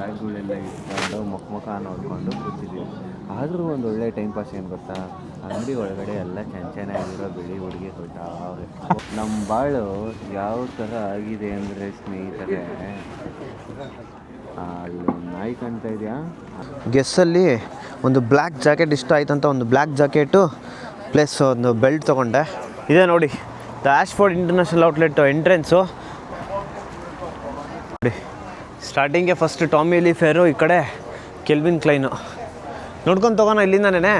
ಬ್ಯಾಗ್ಗಳೆಲ್ಲ ಇಟ್ಕೊಂಡು ಮುಖ ನೋಡಿಕೊಂಡು ಕೂತಿದ್ವಿ. ಆದರೂ ಒಂದು ಒಳ್ಳೆ ಟೈಮ್ ಪಾಸ್ ಏನು ಗೊತ್ತಾ, ಅಂಗಡಿ ಒಳಗಡೆ ಎಲ್ಲ ಚೆನ್ನಾಗಿರೋ ಬಿಳಿ ಹುಡುಗಿ ಕೊಟ್ಟಾವ್ರೆ. ನಮ್ಮ ಬಾಳು ಯಾವ ಥರ ಆಗಿದೆ ಅಂದರೆ ಸ್ನೇಹಿತರೆ, ಅಲ್ಲಿ ನಾಯಿ ಕಾಣ್ತಾ ಇದೆಯಾ. ಗೆಸ್ಸಲ್ಲಿ ಒಂದು ಬ್ಲ್ಯಾಕ್ ಜಾಕೆಟ್ ಇಷ್ಟ ಆಯ್ತಂತ ಒಂದು ಬ್ಲ್ಯಾಕ್ ಜಾಕೆಟು ಪ್ಲಸ್ ಒಂದು ಬೆಲ್ಟ್ ತೊಗೊಂಡೆ. ಇದೆ ನೋಡಿ ದ ಆಶ್ಫೋರ್ಡ್ ಇಂಟರ್ನ್ಯಾಷನಲ್ ಔಟ್ಲೆಟ್ ಎಂಟ್ರೆನ್ಸು ನೋಡಿ. ಸ್ಟಾರ್ಟಿಂಗ್ಗೆ ಫಸ್ಟ್ ಟಾಮಿ ಹಿಲ್ಫಿಗರು, ಈ ಕಡೆ ಕೆಲ್ವಿನ್ ಕ್ಲೈನು ನೋಡ್ಕೊಂಡು ತೊಗೋಣ ಇಲ್ಲಿಂದನೇ.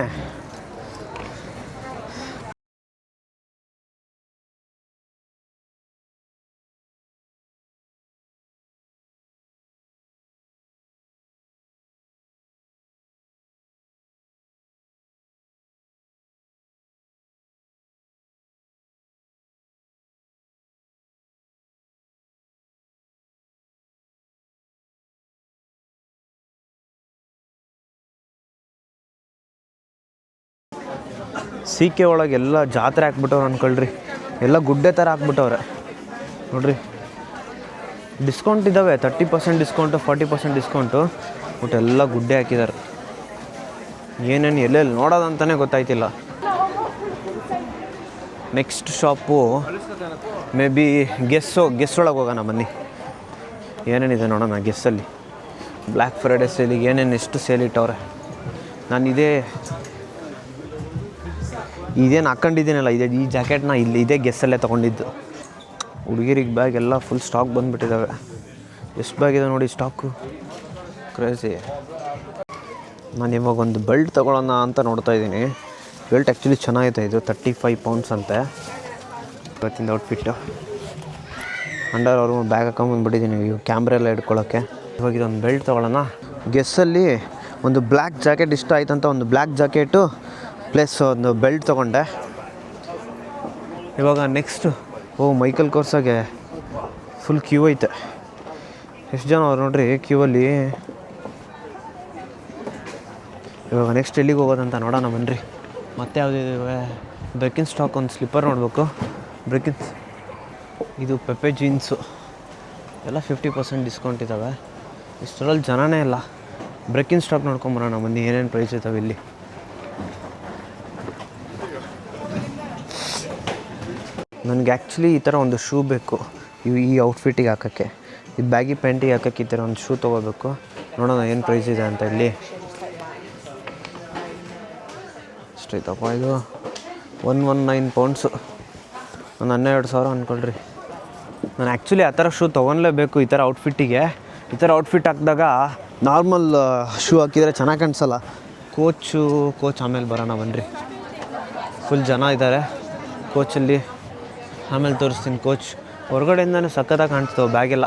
ಸಿ ಕೆ ಒಳಗೆ ಎಲ್ಲ ಜಾತ್ರೆ ಹಾಕ್ಬಿಟ್ಟವ್ರು ಅನ್ಕೊಳ್ರಿ, ಎಲ್ಲ ಗುಡ್ಡೆ ಥರ ಹಾಕ್ಬಿಟ್ಟವ್ರೆ ನೋಡ್ರಿ. ಡಿಸ್ಕೌಂಟ್ ಇದ್ದಾವೆ, 30% ಡಿಸ್ಕೌಂಟು, 40% ಡಿಸ್ಕೌಂಟು, ಬಟ್ ಎಲ್ಲ ಗುಡ್ಡೆ ಹಾಕಿದ್ದಾರೆ. ಏನೇನು ಎಲ್ಲೆಲ್ಲಿ ನೋಡೋದಂತಲೇ ಗೊತ್ತಾಯ್ತಿಲ್ಲ. Next shop may be guess ಒಳಗೆ ಹೋಗೋಣ ಬನ್ನಿ. ಏನೇನಿದೆ ನೋಡೋಣ ಗೆಸ್ಸಲ್ಲಿ. ಬ್ಲ್ಯಾಕ್ ಫ್ರೈಡೆ ಸೇಲಿಗೆ ಏನೇನು ಎಷ್ಟು ಸೇಲ್ ಇಟ್ಟವ್ರೆ. ನಾನು ಇದೇನು ಹಾಕ್ಕೊಂಡಿದ್ದೀನಲ್ಲ, ಈ ಜಾಕೆಟ್ನ ಇದೇ ಗೆಸ್ಸಲ್ಲೇ ತೊಗೊಂಡಿದ್ದು. ಹುಡುಗಿರಿಗೆ ಬ್ಯಾಗ್ ಎಲ್ಲ ಫುಲ್ ಸ್ಟಾಕ್ ಬಂದುಬಿಟ್ಟಿದ್ದಾವೆ. ಎಷ್ಟು ಬ್ಯಾಗ್ ಇದೆ ನೋಡಿ ಸ್ಟಾಕು, ಕ್ರೇಜಿ. ನಾನು ಇವಾಗ ಒಂದು ಬೆಲ್ಟ್ ತೊಗೊಳ್ಳೋಣ ಅಂತ ನೋಡ್ತಾ ಇದ್ದೀನಿ. ಬೆಲ್ಟ್ ಆ್ಯಕ್ಚುಲಿ ಚೆನ್ನಾಗೈತೆ, ಇದು 35 ಪೌಂಡ್ಸ್ ಅಂತೆ. ಇವತ್ತಿಂದ ಔಟ್ಫಿಟ್ಟು ಅಂಡರ್ ಅವರು ಬ್ಯಾಗ್ ಹಾಕೊಂಬಂದ್ಬಿಟ್ಟಿದ್ದೀನಿ ಕ್ಯಾಮ್ರಾ ಎಲ್ಲ ಇಟ್ಕೊಳ್ಳೋಕ್ಕೆ. ಇವಾಗ ಇದೊಂದು ಬೆಲ್ಟ್ ತೊಗೊಳ್ಳೋಣ. ಗೆಸ್ಸಲ್ಲಿ ಒಂದು ಬ್ಲ್ಯಾಕ್ ಜಾಕೆಟ್ ಇಷ್ಟ ಆಯ್ತಂತ ಒಂದು ಬ್ಲ್ಯಾಕ್ ಜಾಕೆಟು ಪ್ಲಸ್ ಒಂದು ಬೆಲ್ಟ್ ತೊಗೊಂಡೆ. ಇವಾಗ ನೆಕ್ಸ್ಟ್ ಮೈಕಲ್ ಕೋರ್ಸಾಗೆ ಫುಲ್ ಕ್ಯೂ ಐತೆ. ಎಷ್ಟು ಜನ ಅವ್ರು ನೋಡ್ರಿ ಕ್ಯೂವಲ್ಲಿ. ಇವಾಗ ನೆಕ್ಸ್ಟ್ ಎಲ್ಲಿಗೆ ಹೋಗೋದಂತ ನೋಡೋಣ ಬನ್ನಿರಿ. ಮತ್ತೆ ಯಾವುದಿದೆ, ಬ್ರೆಕಿನ್ ಸ್ಟಾಕ್ ಒಂದು ಸ್ಲಿಪ್ಪರ್ ನೋಡಬೇಕು. ಬ್ರೆಕಿನ್ಸ್ ಇದು ಪೆಪ್ಪೆ ಜೀನ್ಸು ಎಲ್ಲ 50% ಡಿಸ್ಕೌಂಟ್ ಇದ್ದಾವೆ. ಇಷ್ಟರಲ್ಲಿ ಜನನೇ ಇಲ್ಲ. ಬ್ರೆಕಿನ್ ಸ್ಟಾಕ್ ನೋಡ್ಕೊಂಬರೋಣ ಬನ್ನಿ, ಏನೇನು ಪ್ರೈಸ್ ಇದ್ದಾವೆ ಇಲ್ಲಿ. ನನಗೆ ಆ್ಯಕ್ಚುಲಿ ಈ ಥರ ಒಂದು ಶೂ ಬೇಕು ಈ ಔಟ್ಫಿಟ್ಟಿಗೆ ಹಾಕೋಕ್ಕೆ. ಈ ಬ್ಯಾಗಿ ಪ್ಯಾಂಟಿಗೆ ಹಾಕೋಕ್ಕೆ ಈ ಥರ ಒಂದು ಶೂ ತೊಗೋಬೇಕು. ನೋಡೋಣ ಏನು ಪ್ರೈಸ್ ಇದೆ ಅಂತ ಇಲ್ಲಿ. ಎಷ್ಟೈತಪ್ಪ ಇದು, 119 ಪೌಂಡ್ಸು, ಒಂದು 12,000 ಅಂದ್ಕೊಳ್ರಿ. ನಾನು ಆ್ಯಕ್ಚುಲಿ ಆ ಥರ ಶೂ ತೊಗೊಳ್ಲೇಬೇಕು ಈ ಥರ ಔಟ್ಫಿಟ್ಟಿಗೆ. ಈ ಥರ ಔಟ್ಫಿಟ್ ಹಾಕಿದಾಗ ನಾರ್ಮಲ್ ಶೂ ಹಾಕಿದರೆ ಚೆನ್ನಾಗಿ ಕಾಣಿಸಲ್ಲ. ಕೋಚ್ ಆಮೇಲೆ ಬರೋಣ ಬನ್ನಿರಿ. ಫುಲ್ ಜನ ಇದ್ದಾರೆ ಕೋಚಲ್ಲಿ, ಆಮೇಲೆ ತೋರಿಸ್ತೀನಿ. ಕೋಚ್ ಹೊರಗಡೆಯಿಂದನೇ ಸಖತ್ತಾಗಿ ಕಾಣಿಸ್ತವೆ ಬ್ಯಾಗೆಲ್ಲ.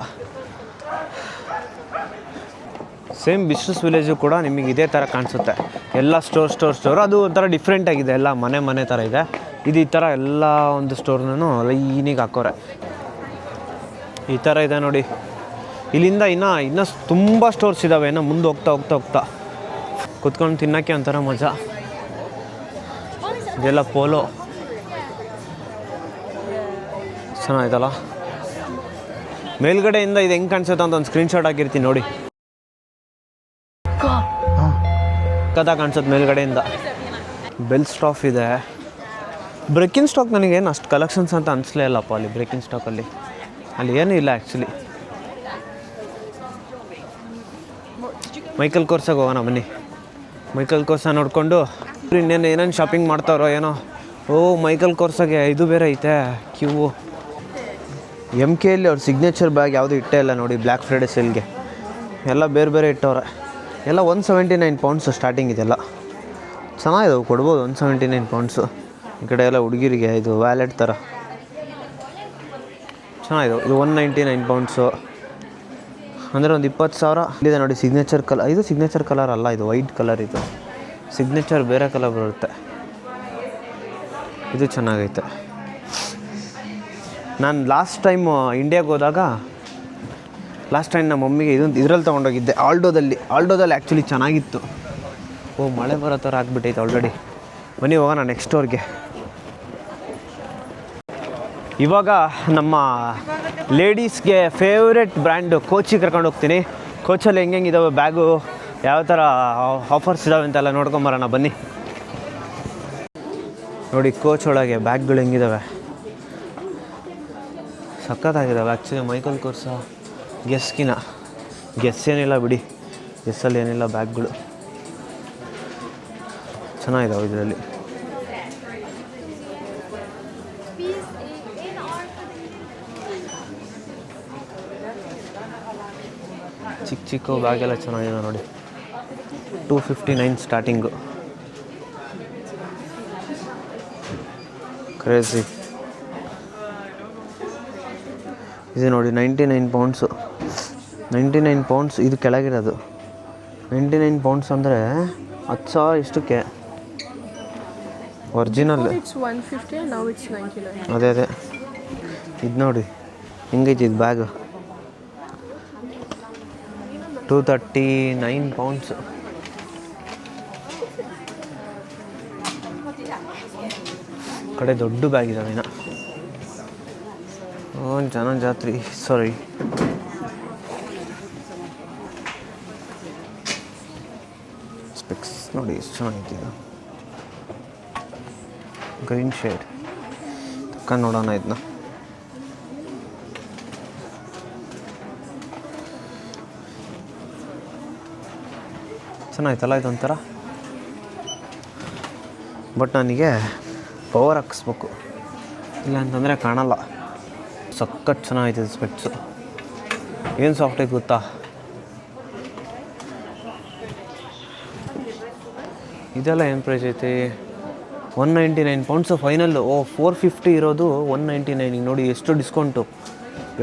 ಸೇಮ್ ಬಿಸ್ನೆಸ್ ವಿಲೇಜು ಕೂಡ ನಿಮಗೆ ಇದೇ ಥರ ಕಾಣಿಸುತ್ತೆ. ಎಲ್ಲ ಸ್ಟೋರ್ ಅದು ಒಂಥರ ಡಿಫ್ರೆಂಟಾಗಿದೆ, ಎಲ್ಲ ಮನೆ ಥರ ಇದೆ. ಇದು ಈ ಥರ ಎಲ್ಲ ಒಂದು ಸ್ಟೋರ್ನೂ ಲೈನಿಗೆ ಹಾಕೋರೆ ಈ ಥರ ಇದೆ ನೋಡಿ. ಇಲ್ಲಿಂದ ಇನ್ನೂ ತುಂಬ ಸ್ಟೋರ್ಸ್ ಇದ್ದಾವೆ. ಇನ್ನೂ ಮುಂದೆ ಹೋಗ್ತಾ ಕುತ್ಕೊಂಡು ತಿನ್ನೋಕ್ಕೆ ಒಂಥರ ಮಜಾ. ಇದೆಲ್ಲ ಪೋಲೋ ಚೆನ್ನಾಗಿತ್ತಲ್ಲ. ಮೇಲ್ಗಡೆಯಿಂದ ಇದು ಹೆಂಗೆ ಕಾಣಿಸುತ್ತೆ ಅಂತ ಒಂದು ಸ್ಕ್ರೀನ್ಶಾಟ್ ಹಾಕಿರ್ತೀನಿ ನೋಡಿ. ಕದಾ ಕಾಣಿಸುತ್ತೆ ಮೇಲ್ಗಡೆಯಿಂದ. ಬೆಲ್ ಸ್ಟಾಫ್ ಇದೆ. ಬ್ರೆಕಿನ್ ಸ್ಟಾಕ್ ನನಗೇನು ಅಷ್ಟು ಕಲೆಕ್ಷನ್ಸ್ ಅಂತ ಅನಿಸ್ಲೇ ಇಲ್ಲಪ್ಪ ಅಲ್ಲಿ ಬ್ರೆಕಿನ್ ಸ್ಟಾಕಲ್ಲಿ. ಅಲ್ಲಿ ಏನೂ ಇಲ್ಲ ಆ್ಯಕ್ಚುಲಿ. ಮೈಕಲ್ ಕೋರ್ಸಾಗೆ ಹೋಗೋಣ ಬನ್ನಿ. ಮೈಕಲ್ ಕೋರ್ಸ ನೋಡಿಕೊಂಡು ಏನೇನು ಶಾಪಿಂಗ್ ಮಾಡ್ತಾರೋ ಏನೋ. ಮೈಕಲ್ ಕೋರ್ಸಾಗೆ ಇದು ಬೇರೆ ಐತೆ ಕ್ಯೂ. MK ಅಲ್ಲಿ ಅವ್ರ ಸಿಗ್ನೇಚರ್ ಬ್ಯಾಗ್ ಯಾವುದೂ ಇಟ್ಟೇ ಇಲ್ಲ ನೋಡಿ ಬ್ಲ್ಯಾಕ್ ಫ್ರೈಡೆ ಸೇಲ್ಗೆ. ಎಲ್ಲ ಬೇರೆ ಇಟ್ಟವ್ರೆ. ಎಲ್ಲ 179 ಪೌಂಡ್ಸು ಸ್ಟಾರ್ಟಿಂಗ್ ಇದೆಲ್ಲ. ಚೆನ್ನಾಗಿದಾವೆ, ಕೊಡ್ಬೋದು 179 ಪೌಂಡ್ಸು. ಈ ಕಡೆ ಎಲ್ಲ ಹುಡುಗಿರಿಗೆ ಇದು ವ್ಯಾಲೆಟ್ ಥರ ಚೆನ್ನಾಗಿದಾವೆ. ಇದು 199 ಪೌಂಡ್ಸು ಅಂದರೆ ಒಂದು 20,000 ಇಲ್ಲಿದೆ ನೋಡಿ. ಸಿಗ್ನೇಚರ್ ಕಲರ್, ಇದು ಸಿಗ್ನೇಚರ್ ಕಲರ್ ಅಲ್ಲ, ಇದು ವೈಟ್ ಕಲರ್. ಇದು ಸಿಗ್ನೇಚರ್ ಬೇರೆ ಕಲರ್ ಬರುತ್ತೆ. ಇದು ಚೆನ್ನಾಗೈತೆ. ನಾನು ಲಾಸ್ಟ್ ಟೈಮ್ ಇಂಡಿಯಾಗೆ ಹೋದಾಗ ನಮ್ಮ ಮಮ್ಮಿಗೆ ಇದರಲ್ಲಿ ತೊಗೊಂಡೋಗಿದ್ದೆ, ಆಲ್ಡೋದಲ್ಲಿ ಆ್ಯಕ್ಚುಲಿ ಚೆನ್ನಾಗಿತ್ತು. ಮಳೆ ಬರೋ ಥರ ಆಗ್ಬಿಟ್ಟೈತೆ ಆಲ್ರೆಡಿ. ಬನ್ನಿ ಹೋಗೋಣ ನೆಕ್ಸ್ಟ್ ಸ್ಟೋರ್ಗೆ. ಇವಾಗ ನಮ್ಮ ಲೇಡೀಸ್ಗೆ ಫೇವ್ರೆಟ್ ಬ್ರ್ಯಾಂಡು ಕೋಚಿಗೆ ಕರ್ಕೊಂಡು ಹೋಗ್ತೀನಿ. ಕೋಚಲ್ಲಿ ಹೆಂಗಿದಾವೆ ಬ್ಯಾಗು, ಯಾವ ಥರ ಆಫರ್ಸ್ ಇದ್ದಾವೆ ಅಂತೆಲ್ಲ ನೋಡ್ಕೊಂಬರೋಣ ಬನ್ನಿ. ನೋಡಿ ಕೋಚ್ ಒಳಗೆ ಬ್ಯಾಗ್ಗಳು ಹೆಂಗಿದ್ದಾವೆ, ಸಖತ್ತಾಗಿದ್ದಾವೆ. ಆ್ಯಕ್ಚುಲಿ ಮೈಕಲ್ ಕೋರ್ಸ ಗೆಸ್ ಏನಿಲ್ಲ ಬಿಡಿ, ಗೆಸ್ಸಲ್ಲಿ ಏನಿಲ್ಲ, ಬ್ಯಾಗ್ಗಳು ಚೆನ್ನಾಗಿದ್ದಾವೆ ಇದರಲ್ಲಿ. ಚಿಕ್ಕ ಬ್ಯಾಗೆಲ್ಲ ಚೆನ್ನಾಗಿದೆ ನೋಡಿ. 259 ಸ್ಟಾರ್ಟಿಂಗು. ಕ್ರೇಜಿ. ಇದು ನೋಡಿ 99 ಪೌಂಡ್ಸು. 99 ಪೌಂಡ್ಸ್ ಇದು ಕೆಳಗಿರೋದು. 99 ಪೌಂಡ್ಸ್ ಅಂದರೆ 10,000 ಇಷ್ಟಕ್ಕೆ ಒರಿಜಿನಲ್. ಅದೇ ಇದು ನೋಡಿ ಹೆಂಗೈತಿ ಇದು ಬ್ಯಾಗ್. 239 ಪೌಂಡ್ಸ್. ಕಡೆ ದೊಡ್ಡ ಬ್ಯಾಗ್ ಇದ್ದಾವೆ ಇನ್ನು. ಜಾತ್ರೆ ಸಾರಿ. ಸ್ಪೆಕ್ಸ್ ನೋಡಿ ಎಷ್ಟು ಚೆನ್ನಾಗೈತಿ ಇದು. ಗ್ರೀನ್ ಶೇಡ್ ತಕ್ಕ ನೋಡೋಣ ಇದನ್ನ. ಚೆನ್ನಾಯ್ತಲ್ಲ ಇದೊಂಥರ. ಬಟ್ ನನಗೆ ಪವರ್ ಹಾಕಿಸ್ಬೇಕು, ಇಲ್ಲ ಅಂತಂದರೆ ಕಾಣಲ್ಲ. ಸಖತ್ ಚೆನ್ನಾಗೈತೆ ಸ್ಪೆಕ್ಸು. ಏನು ಸಾಫ್ಟ್ ಐತೆ ಗೊತ್ತಾ, ಇದೆಲ್ಲ ಏನು ಪ್ರೈಸ್ ಐತಿ? 199 ಪೌಂಡ್ಸು ಫೈನಲ್ಲು. 450 ಇರೋದು 199. ನೋಡಿ ಎಷ್ಟು ಡಿಸ್ಕೌಂಟು.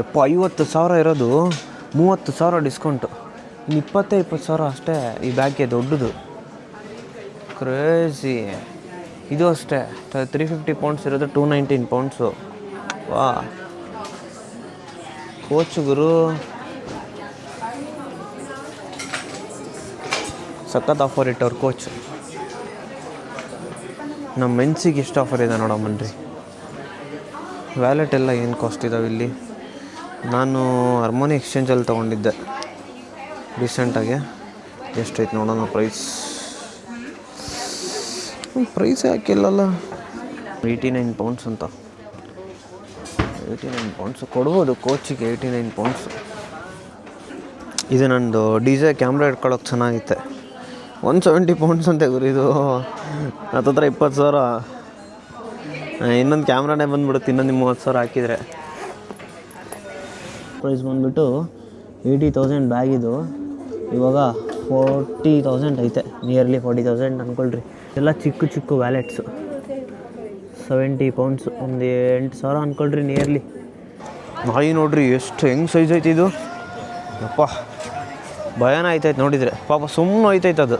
50,000 ಇರೋದು 30,000 ಡಿಸ್ಕೌಂಟು. ಇನ್ನು 20,000 ಅಷ್ಟೇ ಈ ಬ್ಯಾಗ್ಗೆ ದೊಡ್ಡದು. ಕ್ರೇಜಿ. ಇದು ಅಷ್ಟೇ 350 ಪೌಂಡ್ಸ್ ಇರೋದು 219 ಪೌಂಡ್ಸು. ವಾ, ಕೋಚ್ ಗುರು ಸಖತ್ ಆಫರ್ ಇಟ್ಟವ್ರು ಕೋಚ್. ನಮ್ಮ ಮೆನ್ಸಿಗೆ ಎಷ್ಟು ಆಫರ್ ಇದೆ ನೋಡಮ್ಮನ್ರಿ. ವ್ಯಾಲೆಟ್ ಎಲ್ಲ ಏನು ಕಾಸ್ಟ್ ಇದ್ದಾವೆ ಇಲ್ಲಿ. ನಾನು ಅರ್ಮೋನಿ ಎಕ್ಸ್ಚೇಂಜಲ್ಲಿ ತೊಗೊಂಡಿದ್ದೆ ರೀಸೆಂಟಾಗಿ. ಎಷ್ಟೈತೆ ನೋಡೋಣ ಪ್ರೈಸ್ ಹಾಕಿಲ್ಲಲ್ಲ. 89 ಪೌಂಡ್ಸ್ ಅಂತ. 89 ಪೌಂಡ್ಸು ಕೊಡ್ಬೋದು ಕೋಚಿಗೆ. 89 ಪೌಂಡ್ಸು. ಇದು ನಂದು DJ ಕ್ಯಾಮ್ರಾ ಇಟ್ಕೊಳ್ಳೋಕೆ ಚೆನ್ನಾಗಿತ್ತೆ. 170 ಪೌಂಡ್ಸ್ ಅಂತೆ ಗುರು ಇದು. ಹತ್ತತ್ರ 20,000. ಇನ್ನೊಂದು ಕ್ಯಾಮ್ರಾನೇ ಬಂದುಬಿಡುತ್ತೆ ಇನ್ನೊಂದು 30,000 ಹಾಕಿದರೆ. ಪ್ರೈಸ್ ಬಂದುಬಿಟ್ಟು 80,000 ಬ್ಯಾಗಿದು. ಇವಾಗ 40,000 ಐತೆ. ನಿಯರ್ಲಿ 40,000 ಅಂದ್ಕೊಳ್ರಿ. ಎಲ್ಲ ಚಿಕ್ಕ ವ್ಯಾಲೆಟ್ಸು. 70 ಪೌಂಡ್ಸು, ಒಂದು 8,000 ಅಂದ್ಕೊಳ್ರಿ ನಿಯರ್ಲಿ. ನಾಯಿ ನೋಡ್ರಿ ಎಷ್ಟು ಹೆಂಗೆ ಸೈಜ್ ಐತೆ ಇದು. ಯಪ್ಪ ಭಯನ ಆಯ್ತೈತೆ ನೋಡಿದರೆ. ಪಾಪ ಸುಮ್ಮನೆ ಹೋಯ್ತೈತೆ ಅದು.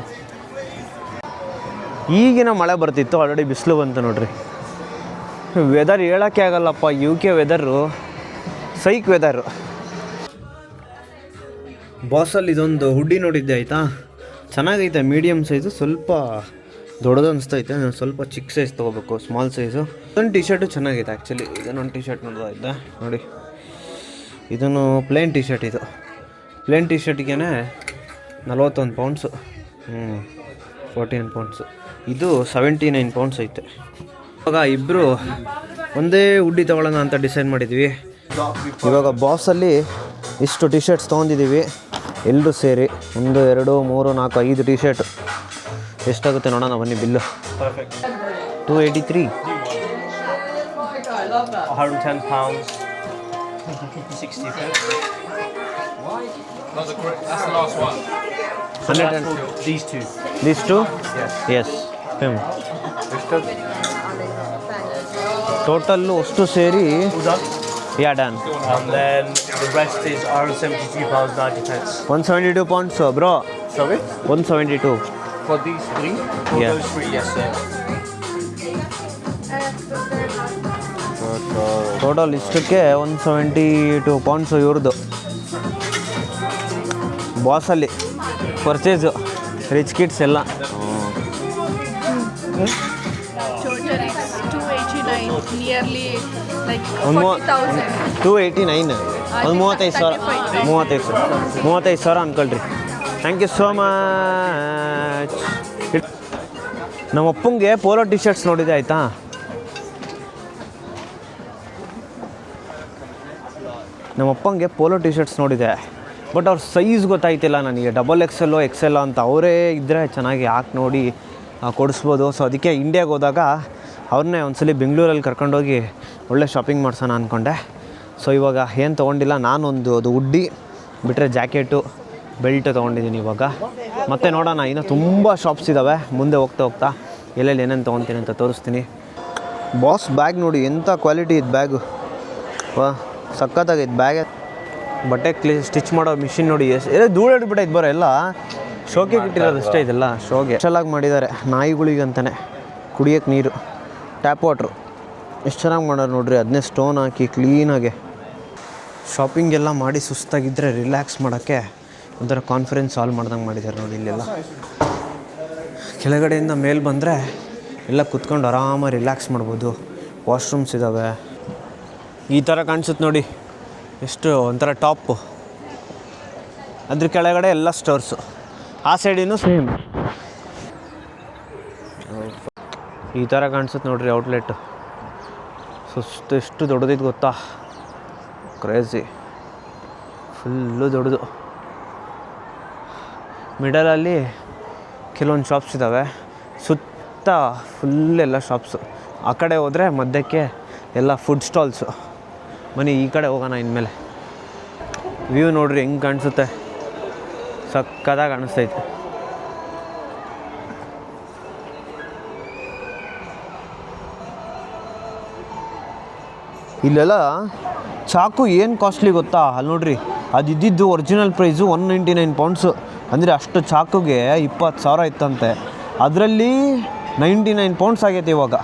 ಈಗಿನ ಮಳೆ ಬರ್ತಿತ್ತು, ಆಲ್ರೆಡಿ ಬಿಸಿಲು ಬಂತು ನೋಡ್ರಿ. ವೆದರ್ ಹೇಳೋಕ್ಕೆ ಆಗಲ್ಲಪ್ಪ. UK ವೆದರು ಸೈಕ್ ವೆದರು. ಬಾಸಲ್ಲಿ ಇದೊಂದು ಹುಡ್ಡಿ ನೋಡಿದ್ದೆ ಆಯಿತಾ, ಚೆನ್ನಾಗೈತೆ. ಮೀಡಿಯಮ್ ಸೈಜು, ಸ್ವಲ್ಪ ದೊಡ್ಡದು ಅನಿಸ್ತೈತೆ. ನಾನು ಸ್ವಲ್ಪ ಚಿಕ್ಕ ಸೈಜ್ ತೊಗೋಬೇಕು, ಸ್ಮಾಲ್ ಸೈಜು. ಇದೊಂದು ಟಿ ಶರ್ಟು ಚೆನ್ನಾಗೈತೆ ಆ್ಯಕ್ಚುಲಿ. ಇದನ್ನೊಂದು ಟಿ ಶರ್ಟ್ ನೋಡ್ತಾ ಇದ್ದೆ ನೋಡಿ. ಇದನ್ನು ಪ್ಲೇನ್ ಟಿ ಶರ್ಟ್. ಇದು ಪ್ಲೇನ್ ಟಿ ಶರ್ಟಿಗೆ 41 ಪೌಂಡ್ಸು. 41 ಪೌಂಡ್ಸು. ಇದು 79 ಪೌಂಡ್ಸ್ ಐತೆ. ಇವಾಗ ಇಬ್ಬರು ಒಂದೇ ಹುಡ್ಡಿ ತೊಗೊಳ್ಳೋಣ ಅಂತ ಡಿಸೈಡ್ ಮಾಡಿದ್ವಿ. ಇವಾಗ ಬಾಸಲ್ಲಿ ಇಷ್ಟು ಟಿ ಶರ್ಟ್ಸ್ ತೊಗೊಂಡಿದ್ದೀವಿ ಎಲ್ಲರೂ ಸೇರಿ. 1 2 3 4 5 ಟಿ ಶರ್ಟ್. ಎಷ್ಟಾಗುತ್ತೆ ನೋಡೋಣ ಬನ್ನಿ bill. 283. 110 pounds. 60 pence. That's the last one. 100. These two. These two? Yes. Him. Total ಅಷ್ಟು ಸೇರಿ. Yeah, done. And then the rest is 172 pounds 90 pence. 172 pounds, bro. Sorry? 172. For these three? For Yeah. those three, yes, sir. Total ಇಷ್ಟಕ್ಕೆ 172 pounds ಇವ್ರದ್ದು. ಬಾಸಲ್ಲಿ purchase rich kids ಎಲ್ಲ. Total is 289, nearly like One more. 40,000. 289. ಒಂದು 35 ಸಾವಿರ ಅಂದ್ಕೊಳ್ರಿ. Thank you so much. ನಮ್ಮ ಅಪ್ಪಂಗೆ polo T shirts ನೋಡಿದೆ ಆಯಿತಾ. ನಮ್ಮ ಅಪ್ಪಂಗೆ ಪೋಲೋ ಟಿ ಶರ್ಟ್ಸ್ ನೋಡಿದೆ, ಬಟ್ ಅವ್ರ ಸೈಜ್ ಗೊತ್ತಾಯ್ತಿಲ್ಲ ನನಗೆ. XXL XL ಅಂತ ಅವರೇ ಇದ್ದರೆ ಚೆನ್ನಾಗಿ ಹಾಕಿ ನೋಡಿ ಕೊಡಿಸ್ಬೋದು. ಸೊ ಅದಕ್ಕೆ ಇಂಡಿಯಾಗೆ ಹೋದಾಗ ಅವ್ರನ್ನೇ ಒಂದ್ಸಲಿ ಬೆಂಗಳೂರಲ್ಲಿ ಕರ್ಕೊಂಡೋಗಿ ಒಳ್ಳೆ ಶಾಪಿಂಗ್ ಮಾಡ್ಸೋಣ ಅಂದ್ಕೊಂಡೆ. ಸೊ ಇವಾಗ ಏನು ತೊಗೊಂಡಿಲ್ಲ, ನಾನೊಂದು ಅದು ಹುಡ್ಡಿ ಬಿಟ್ಟರೆ ಜಾಕೆಟು ಬೆಲ್ಟ್ ತೊಗೊಂಡಿದ್ದೀನಿ ಇವಾಗ. ಮತ್ತೆ ನೋಡೋಣ, ಇನ್ನೂ ತುಂಬ ಶಾಪ್ಸ್ ಇದ್ದಾವೆ. ಮುಂದೆ ಹೋಗ್ತಾ ಎಲ್ಲೆಲ್ಲಿ ಏನೇನು ತೊಗೊತೀನಿ ಅಂತ ತೋರಿಸ್ತೀನಿ. ಬಾಸ್ ಬ್ಯಾಗ್ ನೋಡಿ, ಎಂಥ ಕ್ವಾಲಿಟಿ ಇದು ಬ್ಯಾಗು. ವಾ ಸಖತ್ತಾಗೈತೆ ಬ್ಯಾಗ್. ಬಟ್ಟೆ ಸ್ಟಿಚ್ ಮಾಡೋ ಮಿಷಿನ್ ನೋಡಿ, ಎಲ್ಲ ಧೂಳು ಹಿಡ್ಬಿಟ್ಟೈತೆ ಬರೋ ಎಲ್ಲ. ಶೋಗೆ ಇಟ್ಟಿರೋದು ಅಷ್ಟೇ, ಇದೆಲ್ಲ ಶೋಗೆ. ಚೆನ್ನಾಗಿ ಮಾಡಿದ್ದಾರೆ ನಾಯಿಗಳಿಗೆ ಅಂತಲೇ ಕುಡಿಯೋಕ್ಕೆ ನೀರು, ಟ್ಯಾಪ್ ವಾಟ್ರು ಎಷ್ಟು ಚೆನ್ನಾಗಿ ಮಾಡೋರು ನೋಡ್ರಿ. ಅದನ್ನೇ ಸ್ಟೋನ್ ಹಾಕಿ ಕ್ಲೀನಾಗೆ. ಶಾಪಿಂಗ್ ಎಲ್ಲ ಮಾಡಿ ಸುಸ್ತಾಗಿದ್ದರೆ ರಿಲ್ಯಾಕ್ಸ್ ಮಾಡೋಕ್ಕೆ ಒಂಥರ ಕಾನ್ಫರೆನ್ಸ್ ಸಾಲ್ವ್ ಮಾಡ್ದಂಗೆ ಮಾಡಿದ್ದಾರೆ ನೋಡಿ. ಇಲ್ಲೆಲ್ಲ ಕೆಳಗಡೆಯಿಂದ ಮೇಲೆ ಬಂದರೆ ಎಲ್ಲ ಕುತ್ಕೊಂಡು ಆರಾಮಾಗಿ ರಿಲ್ಯಾಕ್ಸ್ ಮಾಡ್ಬೋದು. ವಾಶ್ರೂಮ್ಸ್ ಇದ್ದಾವೆ. ಈ ಥರ ಕಾಣಿಸುತ್ತೆ ನೋಡಿ, ಎಷ್ಟು ಒಂಥರ ಟಾಪು. ಅದ್ರ ಕೆಳಗಡೆ ಎಲ್ಲ ಸ್ಟೋರ್ಸು, ಆ ಸೈಡಿನೂ ಸೇಮ್ ಈ ಥರ ಕಾಣಿಸುತ್ತೆ ನೋಡ್ರಿ ಔಟ್ಲೆಟ್. ಸುಸ್ತು ಎಷ್ಟು ದೊಡ್ಡದಿದ್ದು ಗೊತ್ತಾ, ಕ್ರೇಜಿ, ಫುಲ್ಲು ದೊಡ್ಡದು. ಮಿಡಲಲ್ಲಿ ಕೆಲವೊಂದು ಶಾಪ್ಸ್ ಇದ್ದಾವೆ, ಸುತ್ತ ಫುಲ್ಲೆಲ್ಲ ಶಾಪ್ಸು. ಆ ಕಡೆ ಹೋದರೆ ಮಧ್ಯಕ್ಕೆ ಎಲ್ಲ ಫುಡ್ ಸ್ಟಾಲ್ಸು. ಬನ್ನಿ ಈ ಕಡೆ ಹೋಗೋಣ ಇನ್ಮೇಲೆ. ವ್ಯೂ ನೋಡ್ರಿ ಹೆಂಗೆ ಕಾಣಿಸುತ್ತೆ, ಸಕ್ಕತ್ತಾಗಿ ಕಾಣಿಸ್ತೈತೆ. ಇಲ್ಲೆಲ್ಲ ಚಾಕು ಏನು ಕಾಸ್ಟ್ಲಿ ಗೊತ್ತಾ, ಅಲ್ಲಿ ನೋಡ್ರಿ, ಅದು ಇದ್ದಿದ್ದು ಒರಿಜಿನಲ್ ಪ್ರೈಸು 199 ಪೌಂಡ್ಸು. ಅಂದರೆ ಅಷ್ಟು ಚಾಕುಗೆ 20,000 ಇತ್ತಂತೆ. ಅದರಲ್ಲಿ 99 ಪೌಂಡ್ಸ್ ಆಗೈತೆ ಇವಾಗ.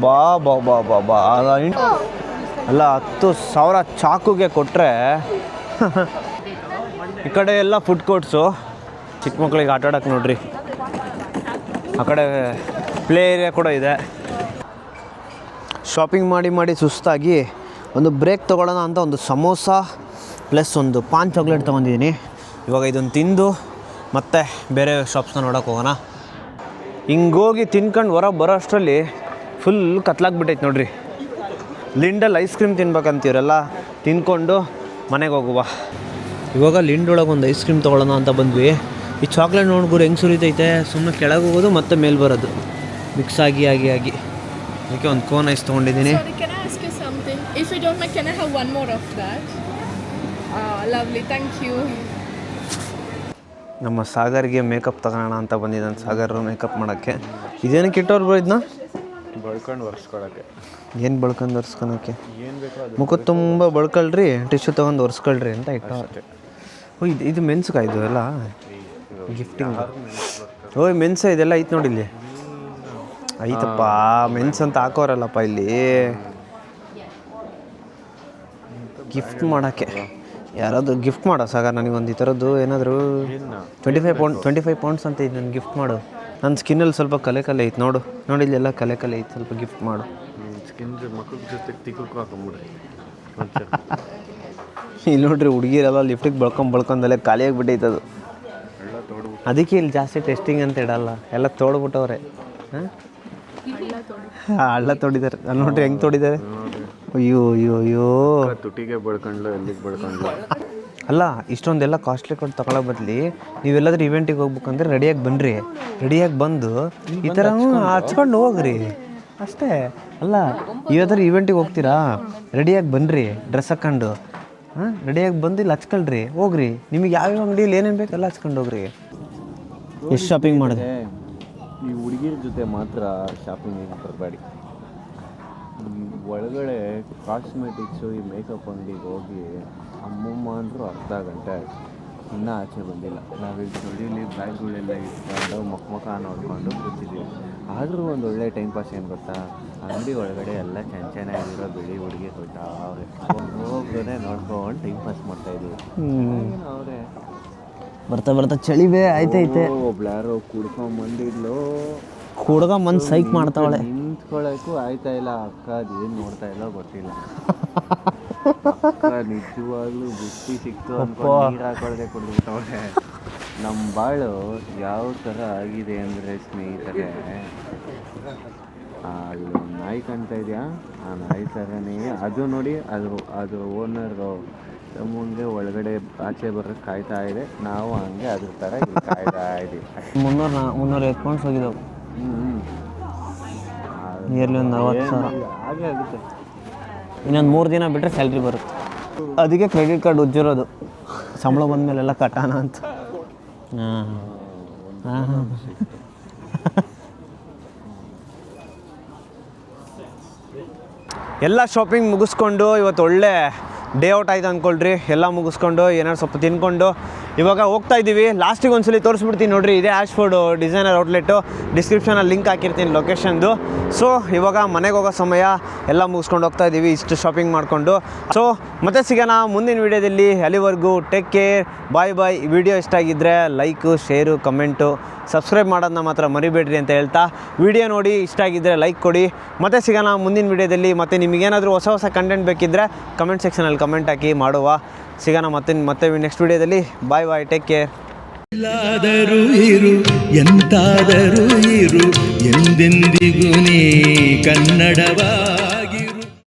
ಬಾ ಬಾ ಬಾ ಬಾ ಬಾ ಅಲ್ಲ, 10,000 ಚಾಕುಗೆ ಕೊಟ್ಟರೆ. ಈ ಕಡೆ ಎಲ್ಲ ಫುಡ್ ಕೋರ್ಟ್ಸು, ಚಿಕ್ಕ ಮಕ್ಕಳಿಗೆ ಆಟ ಆಡೋಕ್ಕೆ ನೋಡ್ರಿ. ಆ ಕಡೆ ಪ್ಲೇ ಏರಿಯಾ ಕೂಡ ಇದೆ. ಶಾಪಿಂಗ್ ಮಾಡಿ ಸುಸ್ತಾಗಿ ಒಂದು ಬ್ರೇಕ್ ತೊಗೊಳ್ಳೋಣ ಅಂತ ಒಂದು ಸಮೋಸ ಪ್ಲಸ್ ಒಂದು ಪಾನ್ ಚಾಕ್ಲೇಟ್ ತೊಗೊಂಡಿದ್ದೀನಿ. ಇವಾಗ ಇದನ್ನು ತಿಂದು ಮತ್ತೆ ಬೇರೆ ಶಾಪ್ಸ್ನ ನೋಡೋಕೆ ಹೋಗೋಣ. ಹಿಂಗೋಗಿ ತಿನ್ಕೊಂಡು ಹೊರಗೆ ಬರೋ ಅಷ್ಟರಲ್ಲಿ ಫುಲ್ ಕತ್ಲಾಗ್ಬಿಟ್ಟೈತೆ ನೋಡ್ರಿ. ಲಿಂಡಲ್ಲಿ ಐಸ್ ಕ್ರೀಮ್ ತಿನ್ಬೇಕಂತೀವರೆಲ್ಲ, ತಿನ್ಕೊಂಡು ಮನೆಗೆ ಹೋಗುವ. ಇವಾಗ ಲಿಂಡೊಳಗೆ ಒಂದು ಐಸ್ ಕ್ರೀಮ್ ತೊಗೊಳ್ಳೋಣ ಅಂತ ಬಂದ್ವಿ. ಈ ಚಾಕ್ಲೇಟ್ ನೋಡ್ಗುರು ಹೆಂಗೆ ಸುರಿತೈತೆ. ಸುಮ್ಮನೆ ಕೆಳಗೆ ಹೋಗೋದು ಮತ್ತೆ ಮೇಲೆ ಬರೋದು, ಮಿಕ್ಸ್ ಆಗಿ ಅದಕ್ಕೆ ಒಂದು ಕೋನ್ ಐಸ್ ತೊಗೊಂಡಿದ್ದೀನಿ. Sorry, can I ask you something? If you don't mind, can I have one more of that? Lovely, thank you. ನಮ್ಮ ಸಾಗರ್ಗೆ ಮೇಕಪ್ ತಗೋಣ ಅಂತ ಬಂದಿದ್ದಾನೆ. ಸಾಗರ್ ಮೇಕಪ್ ಮಾಡೋಕ್ಕೆ. ಇದೇನಕ್ಕೆ ಇಟ್ಟವ್ರು ಬರೋ ಇದನ್ನ ಬಳ್ಕೊಂಡು ಒರೆಸ್ಕೊಳಕ್ಕೆ. ಏನು ಬಳ್ಕೊಂಡು ಒರೆಸ್ಕೊಳಕ್ಕೆ? ಏನು ಬೇಕೋ ಮುಖ ತುಂಬ ಬಳ್ಕೊಳ್ರಿ, ಟಿಶ್ಯೂ ತೊಗೊಂಡು ಒರೆಸ್ಕೊಳ್ರಿ ಅಂತ ಇಟ್ಟವ್ರೆ. ಓ ಇದು ಮೆನ್ಸ್ಗೆ ಇದು ಎಲ್ಲ ಗಿಫ್ಟಿಂಗ್. ಓಯ್ ಮೆನ್ಸ ಇದೆಲ್ಲ ಐತೆ ನೋಡಿ ಇಲ್ಲಿ. ಐತಪ್ಪ, ಮೆನ್ಸ್ ಅಂತ ಹಾಕೋರಲ್ಲಪ್ಪ ಇಲ್ಲಿ ಗಿಫ್ಟ್ ಮಾಡೋಕ್ಕೆ. ಯಾರಾದರೂ ಗಿಫ್ಟ್ ಮಾಡೋ ಸಾಗರ್ ನನಗೊಂದು ಈ ಥರದ್ದು ಏನಾದರೂ 25 ಪೌಂಡ್ಸ್ ಅಂತ ಇದು. ನನಗೆ ಗಿಫ್ಟ್ ಮಾಡು. ನನ್ನ ಸ್ಕಿನ್ನಲ್ಲಿ ಸ್ವಲ್ಪ ಕಲೆ ಐತೆ ನೋಡು. ನೋಡಿ ಇಲ್ಲೆಲ್ಲ ಕಲೆ ಐತೆ, ಸ್ವಲ್ಪ ಗಿಫ್ಟ್ ಮಾಡು. ಸ್ಕಿನ್ ಮಕ್ಕಳ ಜೊತೆ ತಿಕ್ಕಕ್ಕೆ ಹಾಕೊಂಬಿಡ್ರಿ. ಇಲ್ಲಿ ನೋಡ್ರಿ, ಹುಡುಗಿರೆಲ್ಲ ಲಿಫ್ಟಿಗೆ ಬಳ್ಕೊಂಡಲ್ಲೇ ಖಾಲಿಯಾಗಿಬಿಟ್ಟೈತೆ ಅದು. ಅದಕ್ಕೆ ಇಲ್ಲಿ ಜಾಸ್ತಿ ಟೆಸ್ಟಿಂಗ್ ಅಂತ ಇಡಲ್ಲ, ಎಲ್ಲ ತೋಡ್ಬಿಟ್ಟವ್ರೆ. ಹಾಂ, ಹಳ್ಳ ತೋಡಿದ್ದಾರೆ. ಅಲ್ಲಿ ನೋಡ್ರಿ ಹೆಂಗೆ ತೋಡಿದ್ದಾರೆ. ಅಯ್ಯೋ ತುಟಿಗೆ ಬಳ್ಕೊಂಡ್ಲು, ಎಲ್ಲಿಗೆ ಬಳ್ಕೊಂಡ್ಲು. ಅಲ್ಲ, ಇಷ್ಟೊಂದೆಲ್ಲ ಕಾಸ್ಟ್ಲಿ ಕೊಟ್ಟು ತಗೊಳ್ಳೋ ಬದಲಿ ನೀವೆಲ್ಲಾದ್ರೂ ಇವೆಂಟಿಗೆ ಹೋಗ್ಬೇಕಂದ್ರೆ ರೆಡಿಯಾಗಿ ಬನ್ನಿರಿ. ರೆಡಿಯಾಗಿ ಬಂದು ಈ ಥರ ಹಚ್ಕೊಂಡು ಹೋಗ್ರಿ ಅಷ್ಟೇ. ಅಲ್ಲ, ಇವತ್ತಾರು ಇವೆಂಟಿಗೆ ಹೋಗ್ತೀರಾ, ರೆಡಿಯಾಗಿ ಬನ್ನಿರಿ, ಡ್ರೆಸ್ ಹಾಕ್ಕೊಂಡು. ರೆಡಿಯಾಗಿ ಬಂದು ಇಲ್ಲಿ ಹಚ್ಕೊಳ್ರಿ, ಹೋಗ್ರಿ. ನಿಮಗೆ ಯಾವ್ಯಾವ ಅಂಗಡಿಯಲ್ಲಿ ಏನೇನು ಬೇಕು ಎಲ್ಲ ಹಚ್ಕೊಂಡು ಹೋಗ್ರಿ. ಎಷ್ಟು ಶಾಪಿಂಗ್ ಮಾಡಿದೆ. ಈ ಹುಡುಗಿರ ಜೊತೆ ಮಾತ್ರ ಶಾಪಿಂಗಿಗೆ ಬರಬೇಡಿ. ಒಳಗಡೆ ಕಾಸ್ಮೆಟಿಕ್ಸು, ಈ ಮೇಕಪ್ ಅಂಗಡಿಗೆ ಹೋಗಿ ಅಮ್ಮಮ್ಮ ಅಂದರೂ ಅರ್ಧ ಗಂಟೆ ಆಯಿತು, ಇನ್ನೂ ಆಚೆ ಬಂದಿಲ್ಲ. ನಾವೀಗ ದುಡೀಲಿ ಬ್ಯಾಗ್ಗಳೆಲ್ಲ ಇಟ್ಕೊಂಡು ಮುಖ ನೋಡ್ಕೊಂಡು ಕೂತಿದ್ದೀವಿ. ಆದರೂ ಒಂದು ಒಳ್ಳೆ ಟೈಮ್ ಪಾಸ್ ಏನು ಗೊತ್ತಾ, ಅಂಗಡಿ ಒಳಗಡೆ ಎಲ್ಲ ಚೆನ್ನಾಗಿರೋ ಬಿಳಿ ಹುಡುಗಿ ಹೋಯ್ತಾ ಅವ್ರೆ ಹೋಗೋದೇ ನೋಡ್ಕೊಂಡು ಟೈಮ್ ಪಾಸ್ ಮಾಡ್ತಾಯಿದ್ದೀವಿ. ಅವರೇ ಬರ್ತಾ ಚಳಿವೇ ಆಯ್ತೈತೆ. ಒಬ್ಳ್ಯಾರೋ ಕುಡ್ಕೊಂಬಂದಿದ್ಲು, ಕುಡ್ಕೊಂಬಂದು ಸೈಕ್ ಮಾಡ್ತಾವಳೆ. ನಿಂತ್ಕೊಳ್ಳೋಕ್ಕೂ ಆಯ್ತಾ ಇಲ್ಲ. ಅಕ್ಕ ಅದೇನು ನೋಡ್ತಾ ಇಲ್ಲೋ ಗೊತ್ತಿಲ್ಲ. ನಿಜವಾಗ್ಲೂ ಬುತ್ತಿ ಸಿಕ್ತು ಅನ್ಕೊಂಡು ನೀರು ಹಾಕೊಳ್ಳದೆ ಕುಡಿದ್ಬಿಟ್ಟವ್ರೆ. ನಮ್ಮ ಬಾಳು ಯಾವ ಥರ ಆಗಿದೆ ಅಂದರೆ ಸ್ನೇಹಿತರೆ, ಅಲ್ಲಿ ಒಂದು ನಾಯಿ ಕಾಣ್ತಾ ಇದೆಯಾ, ಆ ನಾಯಿ ಥರನೇ ಅದು ನೋಡಿ. ಅದ್ರ ಓನರು ನಮಗೆ ಒಳಗಡೆ ಆಚೆ ಬರೋಕ್ಕೆ ಕಾಯ್ತಾ ಇದೆ. ನಾವು ಹಂಗೆ ಅದ್ರ ಥರ ಕಾಯ್ತಾ ಇದ್ದೀವಿ. 300 ಎತ್ಕೊಂಡು ಹೋಗಿದ್ದವು. ಇಯರ್ಲಿ ಒಂದು 40,000 ಹಾಗೆ ಆಗುತ್ತೆ. ಇನ್ನೊಂದು 3 ದಿನ ಬಿಟ್ಟರೆ ಸ್ಯಾಲ್ರಿ ಬರುತ್ತೆ. ಅದಕ್ಕೆ ಕ್ರೆಡಿಟ್ ಕಾರ್ಡ್ ಉಜ್ಜಿರೋದು, ಸಂಬಳ ಬಂದಮೇಲೆಲ್ಲ ಕಟ್ಟಾನ ಅಂತ. ಎಲ್ಲ ಶಾಪಿಂಗ್ ಮುಗಿಸ್ಕೊಂಡು ಇವತ್ತು ಒಳ್ಳೆ ಡೇ ಔಟ್ ಆಯ್ತು ಅಂದ್ಕೊಳ್ರಿ. ಎಲ್ಲ ಮುಗಿಸ್ಕೊಂಡು ಏನಾದ್ರು ಸ್ವಲ್ಪ ತಿನ್ಕೊಂಡು ಇವಾಗ ಹೋಗ್ತಾ ಇದ್ದೀವಿ. ಲಾಸ್ಟಿಗೆ ಒಂದ್ಸಲಿ ತೋರಿಸ್ಬಿಡ್ತೀನಿ ನೋಡಿರಿ. ಇದೇ ಆಶ್ಫೋರ್ಡ್ ಡಿಸೈನರ್ ಔಟ್ಲೆಟ್ಟು, ಡಿಸ್ಕ್ರಿಪ್ಷನಲ್ಲಿ ಲಿಂಕ್ ಹಾಕಿರ್ತೀನಿ ಲೊಕೇಶನ್ದು. ಸೊ ಇವಾಗ ಮನೆಗೆ ಹೋಗೋ ಸಮಯ, ಎಲ್ಲ ಮುಗಿಸ್ಕೊಂಡು ಹೋಗ್ತಾ ಇದ್ದೀವಿ ಇಷ್ಟು ಶಾಪಿಂಗ್ ಮಾಡಿಕೊಂಡು. ಸೊ ಮತ್ತೆ ಸಿಗೋಣ ಮುಂದಿನ ವೀಡಿಯೋದಲ್ಲಿ. ಅಲ್ಲಿವರೆಗೂ ಟೇಕ್ ಕೇರ್, ಬಾಯ್ ಬಾಯ್. ಈ ವಿಡಿಯೋ ಇಷ್ಟ ಆಗಿದ್ದರೆ ಲೈಕು, ಶೇರು, ಕಮೆಂಟು, ಸಬ್ಸ್ಕ್ರೈಬ್ ಮಾಡೋದನ್ನ ಮಾತ್ರ ಮರಿಬೇಡ್ರಿ ಅಂತ ಹೇಳ್ತಾ, ವಿಡಿಯೋ ನೋಡಿ ಇಷ್ಟ ಆಗಿದ್ದರೆ ಲೈಕ್ ಕೊಡಿ. ಮತ್ತೆ ಸಿಗೋಣ ಮುಂದಿನ ವೀಡಿಯೋದಲ್ಲಿ. ಮತ್ತು ನಿಮಗೇನಾದರೂ ಹೊಸ ಕಂಟೆಂಟ್ ಬೇಕಿದ್ದರೆ ಕಮೆಂಟ್ ಸೆಕ್ಷನಲ್ಲಿ ಕಮೆಂಟ್ ಹಾಕಿ ಮಾಡುವ. ಸಿಗೋಣ ಮತ್ತೆ ನೆಕ್ಸ್ಟ್ ವೀಡಿಯೋದಲ್ಲಿ. ಬಾಯ್ ಬಾಯ್, ಟೇಕ್ ಕೇರ್. ಎಲ್ಲಾದರೂ ಇರು, ಎಂತಾದರೂ ಇರು, ಎಂದೆಂದಿಗೂ ನೀ ಕನ್ನಡವ